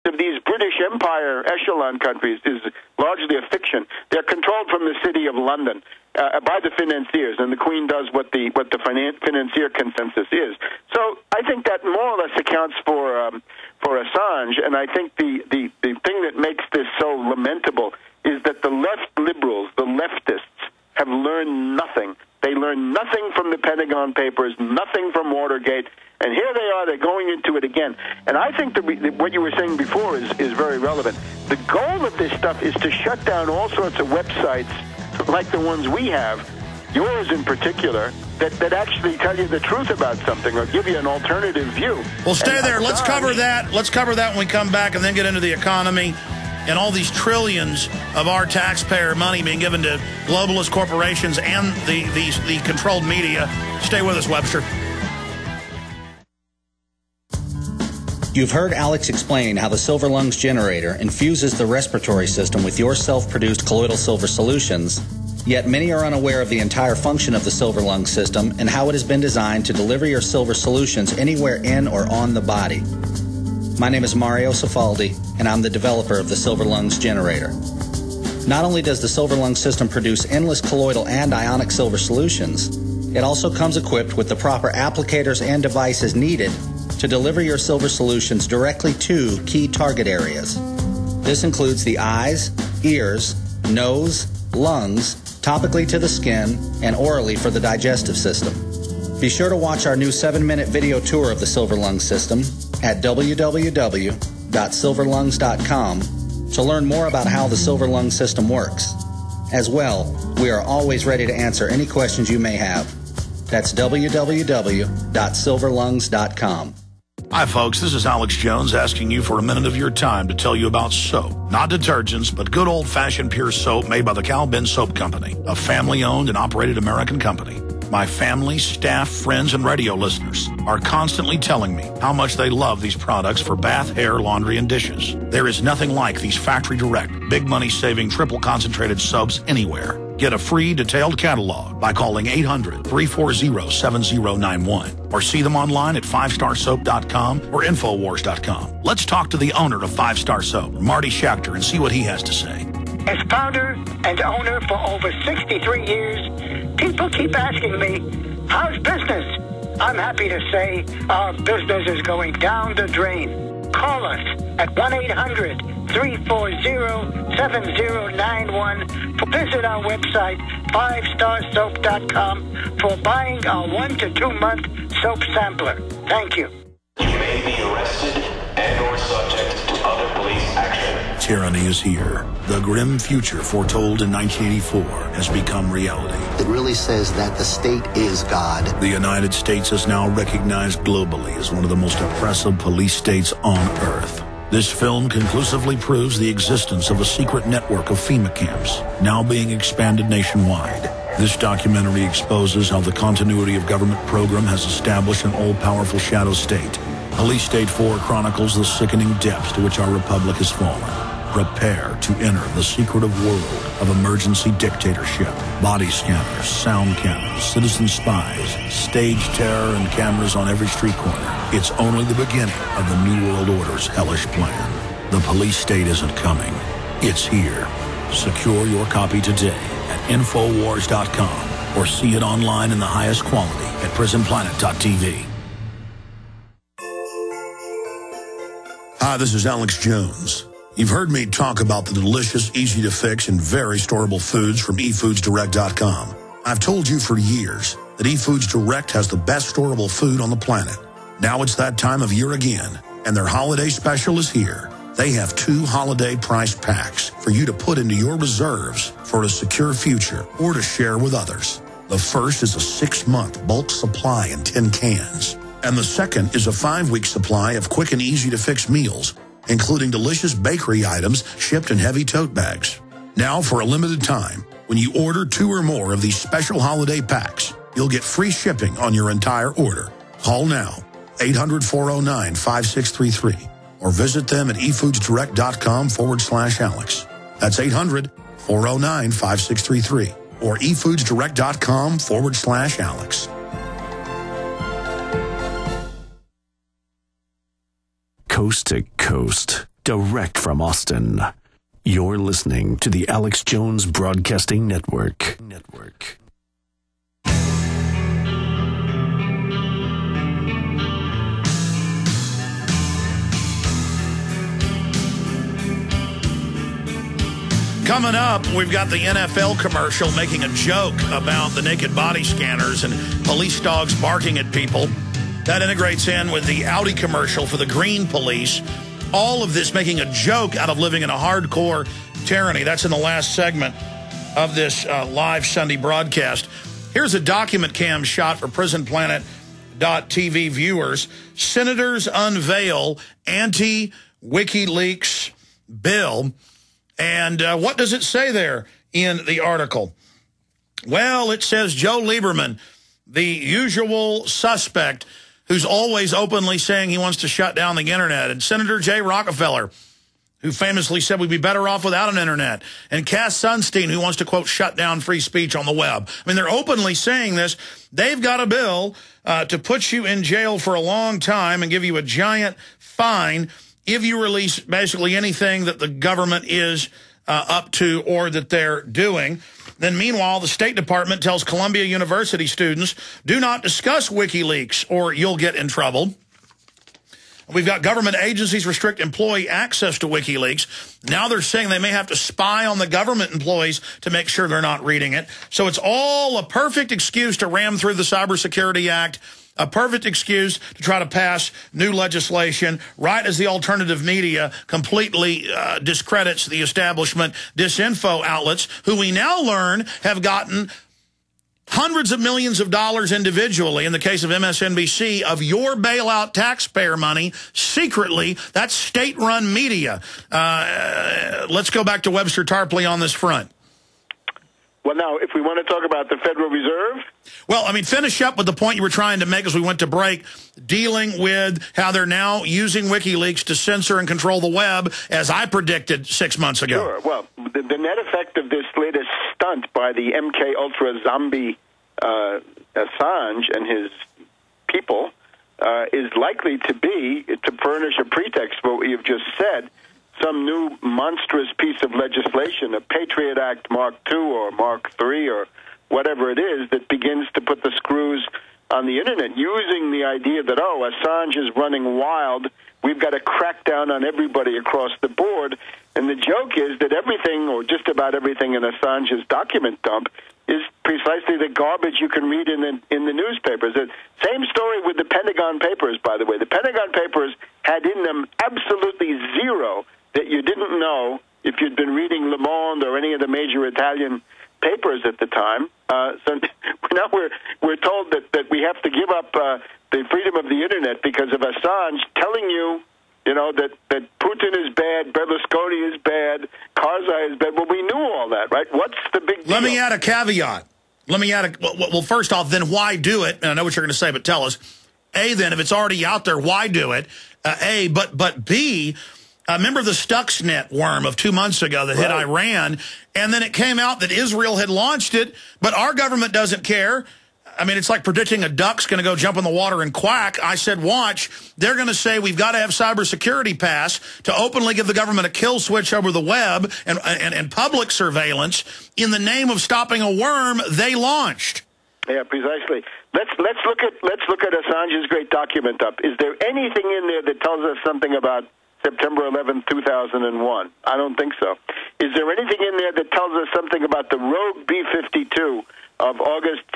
of these British Empire echelon countries is largely a fiction. They're controlled from the city of London by the financiers, and the Queen does what the financier consensus is. So I think that more or less accounts for Assange, and I think the thing that makes this so lamentable is that the left liberals, the leftists, have learned nothing. They learned nothing from the Pentagon Papers, nothing from Watergate, and here they are, they're going into it again. And I think what you were saying before is very relevant. The goal of this stuff is to shut down all sorts of websites like the ones we have, yours in particular, that actually tell you the truth about something or give you an alternative view. Well, stay there. Let's cover that. Let's cover that when we come back and then get into the economy and all these trillions of our taxpayer money being given to globalist corporations and the controlled media. Stay with us, Webster. You've heard Alex explain how the Silver Lungs generator infuses the respiratory system with your self-produced colloidal silver solutions, yet many are unaware of the entire function of the Silver Lungs system and how it has been designed to deliver your silver solutions anywhere in or on the body. My name is Mario Cifaldi, and I'm the developer of the Silver Lungs generator. Not only does the Silver Lungs system produce endless colloidal and ionic silver solutions, it also comes equipped with the proper applicators and devices needed to deliver your silver solutions directly to key target areas. This includes the eyes, ears, nose, lungs, topically to the skin, and orally for the digestive system. Be sure to watch our new 7-minute video tour of the Silver Lungs system at www.silverlungs.com to learn more about how the Silver Lungs system works. As well, we are always ready to answer any questions you may have. That's www.silverlungs.com. Hi, folks. This is Alex Jones asking you for a minute of your time to tell you about soap. Not detergents, but good old-fashioned pure soap made by the Cal Ben Soap Company, a family-owned and operated American company. My family, staff, friends, and radio listeners are constantly telling me how much they love these products for bath, hair, laundry, and dishes. There is nothing like these factory-direct, big money-saving, triple-concentrated soaps anywhere. Get a free detailed catalog by calling 800-340-7091 or see them online at 5starsoap.com or Infowars.com. Let's talk to the owner of 5 Star Soap, Marty Schachter, and see what he has to say. As founder and owner for over 63 years, people keep asking me, how's business? I'm happy to say our business is going down the drain. Call us at 1-800-340-7091. Visit our website, 5starsoap.com, for buying our 1 to 2 month soap sampler. Thank you. You may be arrested and or subject to other police action. Tyranny is here. The grim future foretold in 1984 has become reality. It really says that the state is God. The United States is now recognized globally as one of the most oppressive police states on Earth. This film conclusively proves the existence of a secret network of FEMA camps, now being expanded nationwide. This documentary exposes how the continuity of government program has established an all-powerful shadow state. Police State 4 chronicles the sickening depths to which our republic has fallen. Prepare to enter the secretive world of emergency dictatorship. Body scanners, sound cannons, citizen spies, stage terror, and cameras on every street corner. It's only the beginning of the New World Order's hellish plan. The police state isn't coming. It's here. Secure your copy today at Infowars.com or see it online in the highest quality at PrisonPlanet.tv. Hi, this is Alex Jones. You've heard me talk about the delicious, easy-to-fix, and very storable foods from eFoodsDirect.com. I've told you for years that eFoods Direct has the best storable food on the planet. Now it's that time of year again, and their holiday special is here. They have 2 holiday-priced packs for you to put into your reserves for a secure future or to share with others. The first is a 6-month bulk supply in 10 cans, and the second is a 5-week supply of quick and easy-to-fix meals, including delicious bakery items shipped in heavy tote bags. Now, for a limited time, when you order 2 or more of these special holiday packs, you'll get free shipping on your entire order. Call now, 800-409-5633, or visit them at efoodsdirect.com/Alex. That's 800-409-5633, or efoodsdirect.com/Alex. Coast to coast, direct from Austin. You're listening to the Alex Jones Broadcasting Network. Coming up, we've got the NFL commercial making a joke about the naked body scanners and police dogs barking at people. That integrates in with the Audi commercial for the Green Police. All of this making a joke out of living in a hardcore tyranny. That's in the last segment of this live Sunday broadcast. Here's a document cam shot for PrisonPlanet.tv viewers. Senators unveil anti-Wikileaks bill. And what does it say there in the article? Well, it says Joe Lieberman, the usual suspect who's always openly saying he wants to shut down the internet, and Senator Jay Rockefeller, who famously said we'd be better off without an internet, and Cass Sunstein, who wants to, quote, shut down free speech on the web. I mean, they're openly saying this. They've got a bill to put you in jail for a long time and give you a giant fine if you release basically anything that the government is up to or that they're doing. Then meanwhile, the State Department tells Columbia University students, do not discuss WikiLeaks or you'll get in trouble. We've got government agencies restrict employee access to WikiLeaks. Now they're saying they may have to spy on the government employees to make sure they're not reading it. So it's all a perfect excuse to ram through the Cybersecurity Act, a perfect excuse to try to pass new legislation right as the alternative media completely discredits the establishment disinfo outlets, who we now learn have gotten hundreds of millions of dollars individually, in the case of MSNBC, of your bailout taxpayer money secretly. That's state-run media. Let's go back to Webster Tarpley on this front. Well, now, if we want to talk about the Federal Reserve... Well, I mean, finish up with the point you were trying to make as we went to break, dealing with how they're now using WikiLeaks to censor and control the web, as I predicted 6 months ago. Sure. Well, the net effect of this latest stunt by the MK Ultra zombie Assange and his people is likely to be, to furnish a pretext for what you've just said, some new monstrous piece of legislation, a Patriot Act Mark II or Mark III or whatever it is, that begins to put the screws on the Internet, using the idea that, oh, Assange is running wild, we've got to crack down on everybody across the board. And the joke is that everything, or just about everything in Assange's document dump, is precisely the garbage you can read in the newspapers. The same story with the Pentagon Papers, by the way. The Pentagon Papers had in them absolutely zero that you didn't know if you'd been reading Le Monde or any of the major Italian papers at the time. So now we're told that we have to give up the freedom of the Internet because of Assange telling you, that Putin is bad, Berlusconi is bad, Karzai is bad. Well, we knew all that, right? What's the big deal? Let me add a caveat. Well, first off, then why do it? And I know what you're going to say, but tell us. A, then, if it's already out there, why do it? A, but B, remember the Stuxnet worm of 2 months ago that hit Iran, and then it came out that Israel had launched it, but our government doesn't care. I mean, it's like predicting a duck's going to go jump in the water and quack. I said, watch. They're going to say we've got to have cybersecurity pass to openly give the government a kill switch over the web and public surveillance in the name of stopping a worm they launched. Yeah, precisely. Let's look at Assange's great document up. Is there anything in there that tells us something about September 11th, 2001? I don't think so. Is there anything in there that tells us something about the rogue B-52 of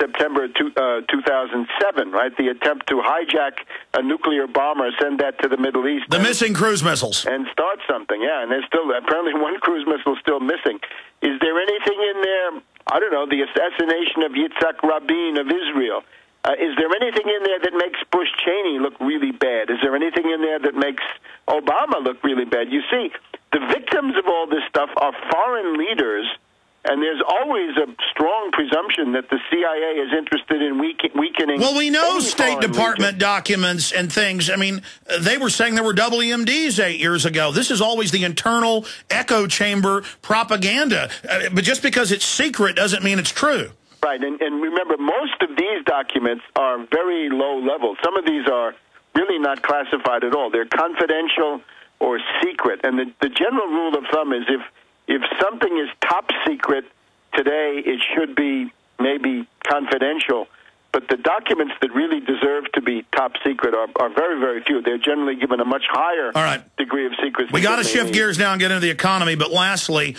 September 2007, right? The attempt to hijack a nuclear bomber, send that to the Middle East. The missing cruise missiles. And start something, yeah. And there's still, apparently one cruise missile still missing. Is there anything in there, I don't know, the assassination of Yitzhak Rabin of Israel? Is there anything in there that makes Bush Cheney look really bad? Is there anything in there that makes Obama look really bad? You see, the victims of all this stuff are foreign leaders, and there's always a strong presumption that the CIA is interested in weakening. Well, we know State Department documents and things. I mean, they were saying there were WMDs 8 years ago. This is always the internal echo chamber propaganda. But just because it's secret doesn't mean it's true. Right, and remember, most of these documents are very low level. Some of these are really not classified at all. They're confidential. or secret. And the general rule of thumb is if something is top secret today, it should be maybe confidential. But the documents that really deserve to be top secret are very, very few. They're generally given a much higher degree of secrecy. We got to shift gears now and get into the economy. But lastly,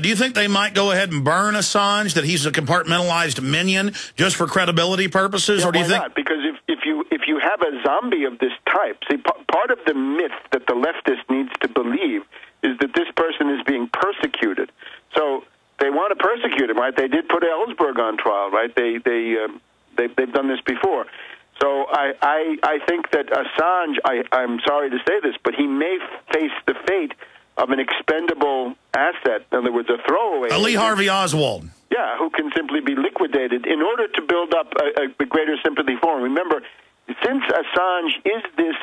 do you think they might go ahead and burn Assange, that he's a compartmentalized minion just for credibility purposes? Yeah, or do you think? Not? Because if you have a zombie of this type, see, part of the myth that the leftist needs to believe is that this person is being persecuted. So they want to persecute him, right? They did put Ellsberg on trial, right? They've done this before. So I think that Assange, I'm sorry to say this, but he may face the fate of an expendable asset. In other words, a throwaway. Lee Harvey Oswald. Yeah, who can simply be liquidated in order to build up a greater sympathy for him. Remember, since Assange is this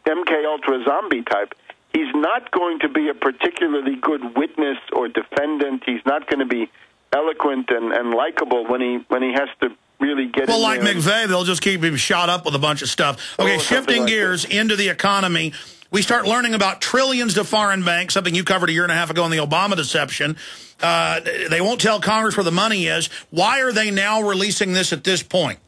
MK Ultra zombie type, he's not going to be a particularly good witness or defendant. He's not going to be eloquent and likable when he has to really get in like there. McVeigh, they'll just keep him shot up with a bunch of stuff. Okay, shifting gears into the economy, we start learning about trillions to foreign banks, something you covered a year and a half ago in the Obama deception. They won't tell Congress where the money is. Why are they now releasing this at this point?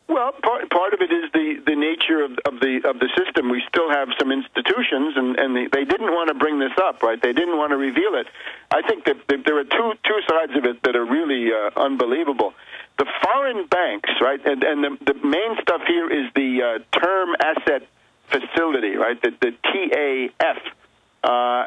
Well, part of it is the nature of the system. We still have some institutions, and they didn't want to bring this up, right? They didn't want to reveal it. I think that there are two sides of it that are really unbelievable. The foreign banks, right, and the main stuff here is the Term Asset Facility, right, the TAF.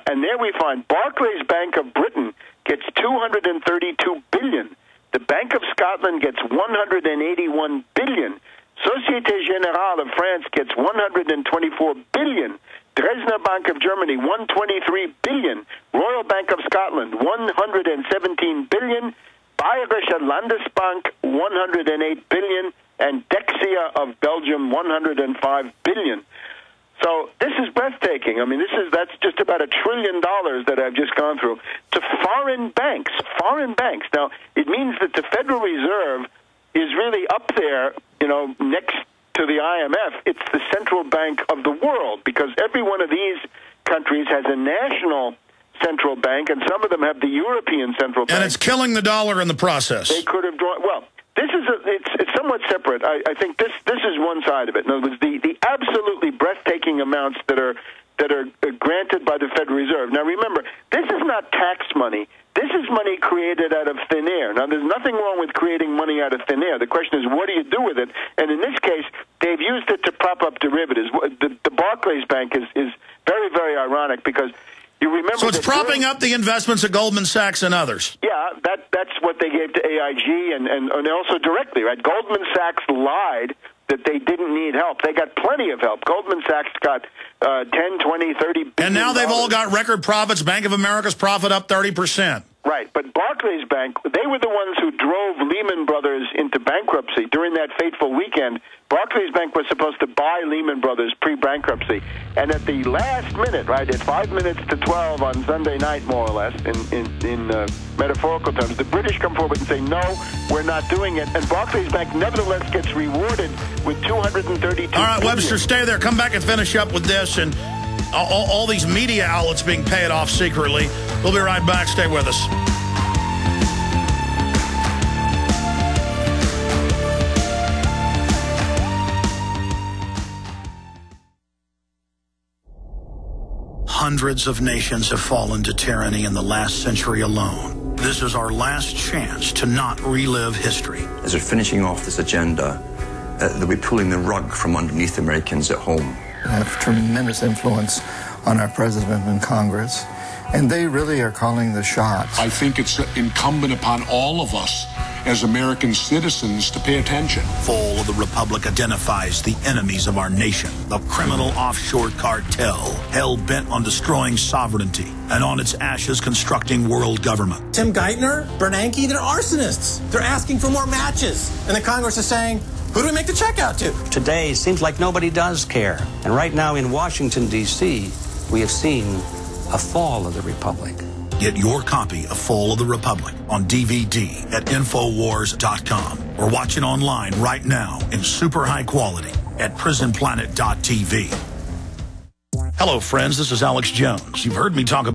And there we find Barclays Bank of Britain gets $232 billion. The Bank of Scotland gets $181 billion. Société Générale of France gets $124 billion. Dresdner Bank of Germany, $123 billion. Royal Bank of Scotland, $117 billion. Bayerische Landesbank, $108 billion. And Dexia of Belgium, $105 billion. So this is breathtaking. I mean, that's just about $1 trillion that I've just gone through to foreign banks. Foreign banks. Now, it means that the Federal Reserve is really up there, next to the IMF. It's the central bank of the world because every one of these countries has a national central bank, and some of them have the European central bank. And it's killing the dollar in the process. They could have drawn. Well, it's somewhat separate. I think this is one side of it. In other words, the absolutely breathtaking amounts that are granted by the Federal Reserve. Now, remember, this is not tax money. This is money created out of thin air. Now, there's nothing wrong with creating money out of thin air. The question is, what do you do with it? And in this case, they've used it to prop up derivatives. The Barclays Bank is very, very ironic because you remember. So it's propping up the investments of Goldman Sachs and others. Yeah, that's what they gave to AIG and also directly, right? Goldman Sachs lied that they didn't need help. They got plenty of help. Goldman Sachs got 10, 20, 30 billion. And now they've all got record profits. Bank of America's profit up 30%. Right, but Barclays Bank, they were the ones who drove Lehman Brothers into bankruptcy during that fateful weekend. Barclays Bank was supposed to buy Lehman Brothers pre-bankruptcy. And at the last minute, right, at 5 minutes to 12 on Sunday night, more or less, in metaphorical terms, the British come forward and say, no, we're not doing it. And Barclays Bank nevertheless gets rewarded with $232 All right, billion. Webster, stay there. Come back and finish up with this and all these media outlets being paid off secretly. We'll be right back. Stay with us. Hundreds of nations have fallen to tyranny in the last century alone. This is our last chance to not relive history. As we're finishing off this agenda, they'll be pulling the rug from underneath Americans at home. They have tremendous influence on our president and Congress, and they really are calling the shots. I think it's incumbent upon all of us as American citizens to pay attention. Fall of the Republic identifies the enemies of our nation, the criminal offshore cartel, hell-bent on destroying sovereignty, and on its ashes constructing world government. Tim Geithner, Bernanke, they're arsonists. They're asking for more matches. And the Congress is saying, who do we make the check out to? Today seems like nobody does care. And right now in Washington, D.C., we have seen a fall of the Republic. Get your copy of Fall of the Republic on DVD at Infowars.com or watch it online right now in super high quality at prisonplanet.tv. Hello, friends. This is Alex Jones. You've heard me talk about